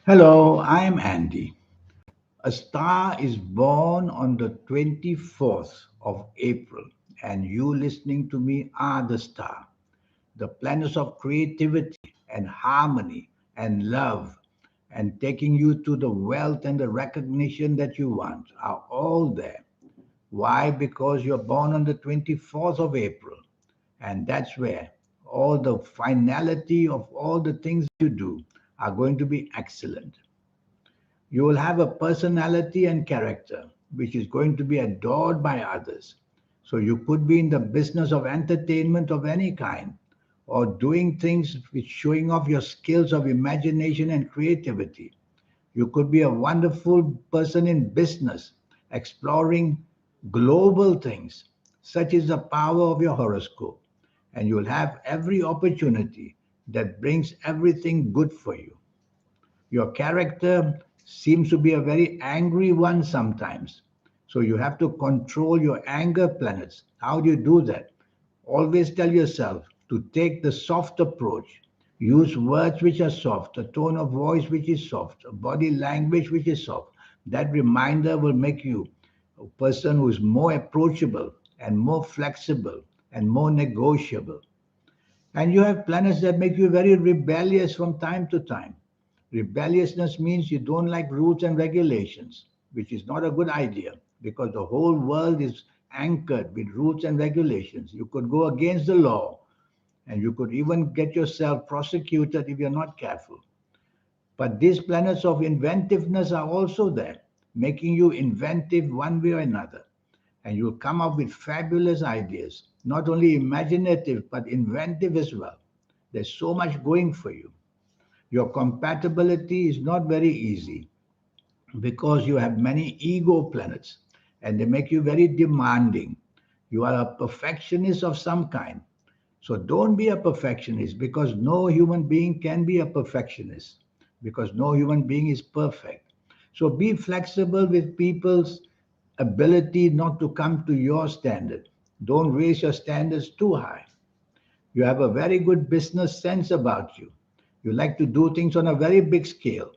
Hello, I'm Andy. A star is born on the 24th of April, and you listening to me are the star. The planets of creativity and harmony and love and taking you to the wealth and the recognition that you want are all there. Why? Because you're born on the 24th of April, and that's where all the finality of all the things you do are going to be excellent. You will have a personality and character which is going to be adored by others. So you could be in the business of entertainment of any kind or doing things which showing off your skills of imagination and creativity. You could be a wonderful person in business, exploring global things. Such is the power of your horoscope. And you'll have every opportunity that brings everything good for you. Your character seems to be a very angry one sometimes. So you have to control your anger planets. How do you do that? Always tell yourself to take the soft approach. Use words which are soft, a tone of voice which is soft, a body language which is soft. That reminder will make you a person who is more approachable and more flexible and more negotiable. And you have planets that make you very rebellious from time to time. Rebelliousness means you don't like rules and regulations, which is not a good idea because the whole world is anchored with rules and regulations. You could go against the law and you could even get yourself prosecuted if you're not careful. But these planets of inventiveness are also there, making you inventive one way or another. And you'll come up with fabulous ideas, not only imaginative, but inventive as well. There's so much going for you. Your compatibility is not very easy because you have many ego planets and they make you very demanding. You are a perfectionist of some kind. So don't be a perfectionist because no human being can be a perfectionist because no human being is perfect. So be flexible with people's ability not to come to your standard. Don't raise your standards too high. You have a very good business sense about you. You like to do things on a very big scale.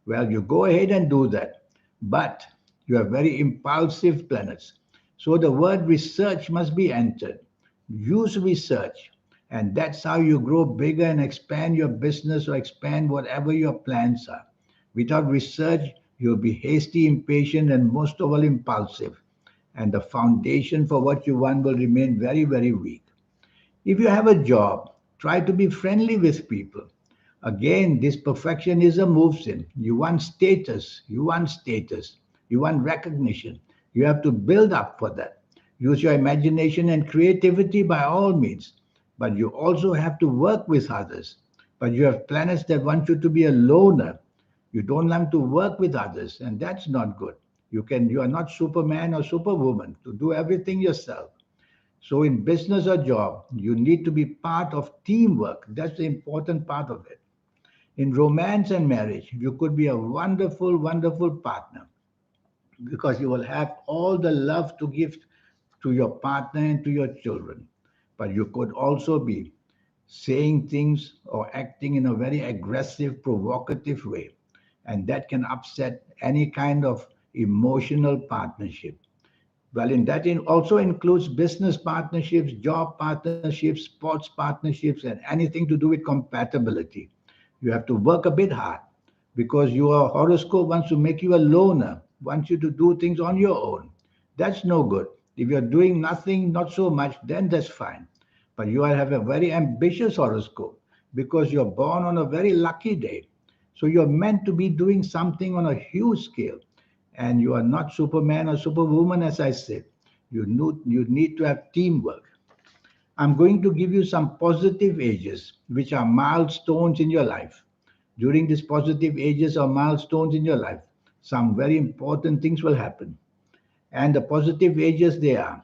Well, you go ahead and do that. But you have very impulsive planets. So the word research must be entered. Use research. And that's how you grow bigger and expand your business or expand whatever your plans are. Without research, you'll be hasty, impatient, and most of all impulsive. And the foundation for what you want will remain very, very weak. If you have a job, try to be friendly with people. Again, this perfectionism moves in. You want status, you want status, you want recognition. You have to build up for that. Use your imagination and creativity by all means, but you also have to work with others. But you have planets that want you to be a loner. You don't want to work with others, and that's not good. You are not Superman or Superwoman to do everything yourself. So in business or job, you need to be part of teamwork. That's the important part of it. In romance and marriage, you could be a wonderful, wonderful partner because you will have all the love to give to your partner and to your children. But you could also be saying things or acting in a very aggressive, provocative way. And that can upset any kind of emotional partnership. Well, in that it also includes business partnerships, job partnerships, sports partnerships, and anything to do with compatibility. You have to work a bit hard because your horoscope wants to make you a loner, wants you to do things on your own. That's no good. If you're doing nothing, not so much, then that's fine. But you have a very ambitious horoscope because you're born on a very lucky day. So you're meant to be doing something on a huge scale. And you are not Superman or Superwoman, as I said. You need to have teamwork. I'm going to give you some positive ages, which are milestones in your life. During these positive ages or milestones in your life, some very important things will happen. And the positive ages they are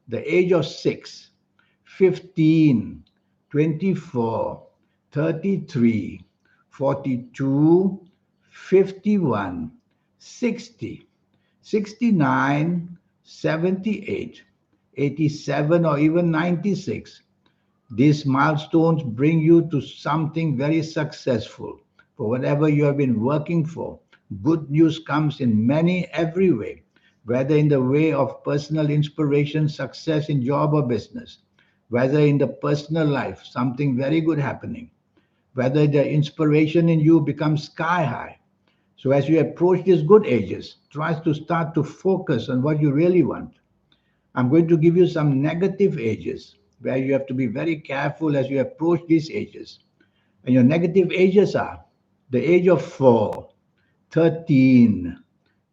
the age of 6, 15, 24, 33, 42, 51, 60, 69, 78, 87, or even 96. These milestones bring you to something very successful. for whatever you have been working for. Good news comes in every way, whether in the way of personal inspiration, success in job or business, whether in the personal life, something very good happening, whether the inspiration in you becomes sky high. So as you approach these good ages, try to start to focus on what you really want. I'm going to give you some negative ages where you have to be very careful as you approach these ages. And your negative ages are the age of 4, 13,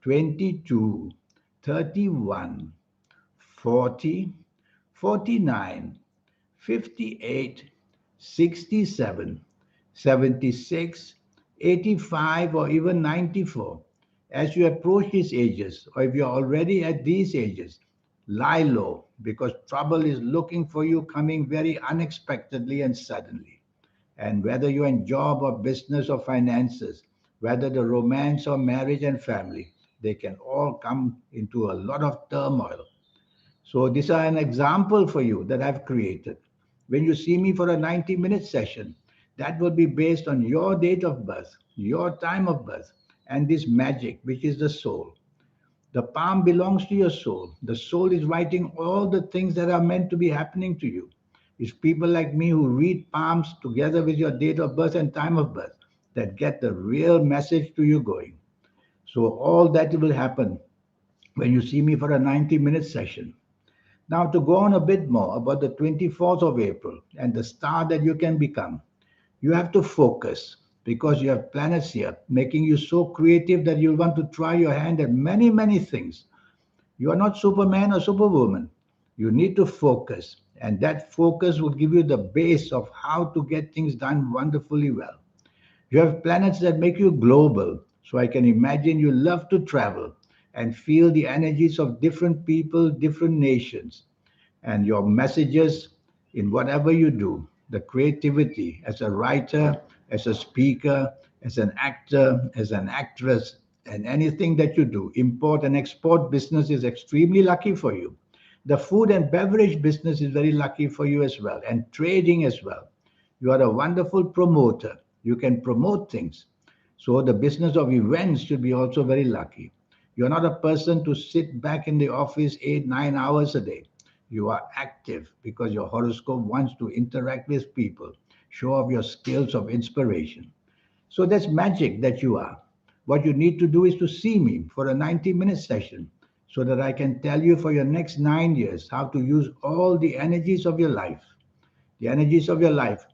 22, 31, 40, 49, 58, 67, 76, 85, or even 94. As you approach these ages, or if you're already at these ages, lie low because trouble is looking for you coming very unexpectedly and suddenly. And whether you're in job or business or finances, whether the romance or marriage and family, they can all come into a lot of turmoil. So these are an example for you that I've created. When you see me for a 90-minute session, that will be based on your date of birth, your time of birth, and this magic, which is the soul. The palm belongs to your soul. The soul is writing all the things that are meant to be happening to you. It's people like me who read palms together with your date of birth and time of birth that get the real message to you going. So all that will happen when you see me for a 90-minute session. Now, to go on a bit more about the 24th of April and the star that you can become, you have to focus because you have planets here making you so creative that you'll want to try your hand at many, many things. You are not Superman or Superwoman. You need to focus, and that focus will give you the base of how to get things done wonderfully well. You have planets that make you global, so I can imagine you love to travel and feel the energies of different people, different nations, and your messages in whatever you do, the creativity as a writer, as a speaker, as an actor, as an actress, and anything that you do, import and export business is extremely lucky for you. The food and beverage business is very lucky for you as well, and trading as well. You are a wonderful promoter. You can promote things. So the business of events should be also very lucky. You're not a person to sit back in the office 8, 9 hours a day. You are active because your horoscope wants to interact with people, show off your skills of inspiration. So that's magic that you are. What you need to do is to see me for a 90-minute session so that I can tell you for your next 9 years how to use all the energies of your life. The energies of your life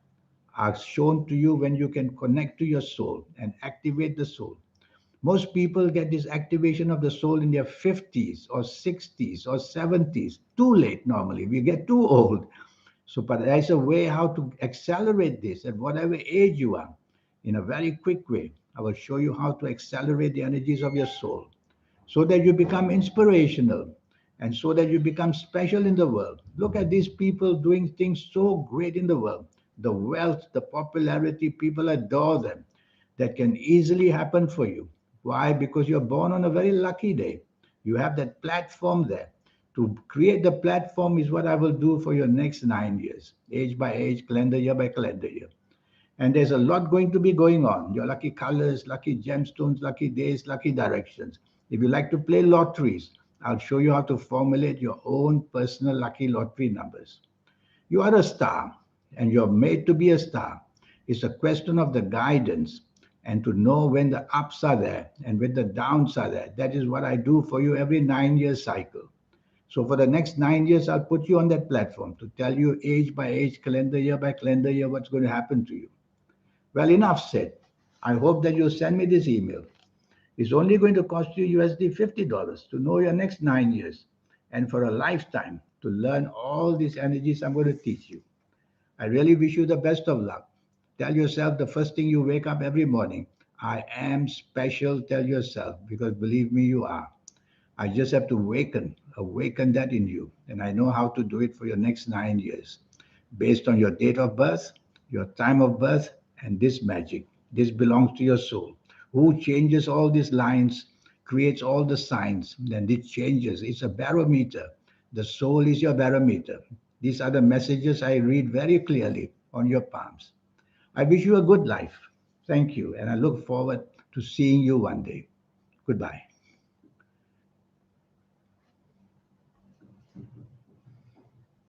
are shown to you when you can connect to your soul and activate the soul. Most people get this activation of the soul in their 50s or 60s or 70s. Too late normally. We get too old. So, but there's a way how to accelerate this at whatever age you are in a very quick way. I will show you how to accelerate the energies of your soul so that you become inspirational and so that you become special in the world. Look at these people doing things so great in the world. The wealth, the popularity, people adore them. That can easily happen for you. Why? Because you're born on a very lucky day. You have that platform there. To create the platform is what I will do for your next 9 years, age by age, calendar year by calendar year. And there's a lot going to be going on. Your lucky colors, lucky gemstones, lucky days, lucky directions. If you like to play lotteries, I'll show you how to formulate your own personal lucky lottery numbers. You are a star and you're made to be a star. It's a question of the guidance and to know when the ups are there and when the downs are there. That is what I do for you every 9 year cycle. So for the next 9 years, I'll put you on that platform to tell you age by age, calendar year by calendar year, what's going to happen to you. Well, enough said. I hope that you'll send me this email. It's only going to cost you USD $50 to know your next 9 years and for a lifetime to learn all these energies I'm going to teach you. I really wish you the best of luck. Tell yourself the first thing you wake up every morning, I am special, tell yourself, because believe me, you are. I just have to awaken that in you. And I know how to do it for your next 9 years based on your date of birth, your time of birth, and this magic. This belongs to your soul. Who changes all these lines, creates all the signs, then it changes. It's a barometer. The soul is your barometer. These are the messages I read very clearly on your palms. I wish you a good life. Thank you. And I look forward to seeing you one day. Goodbye.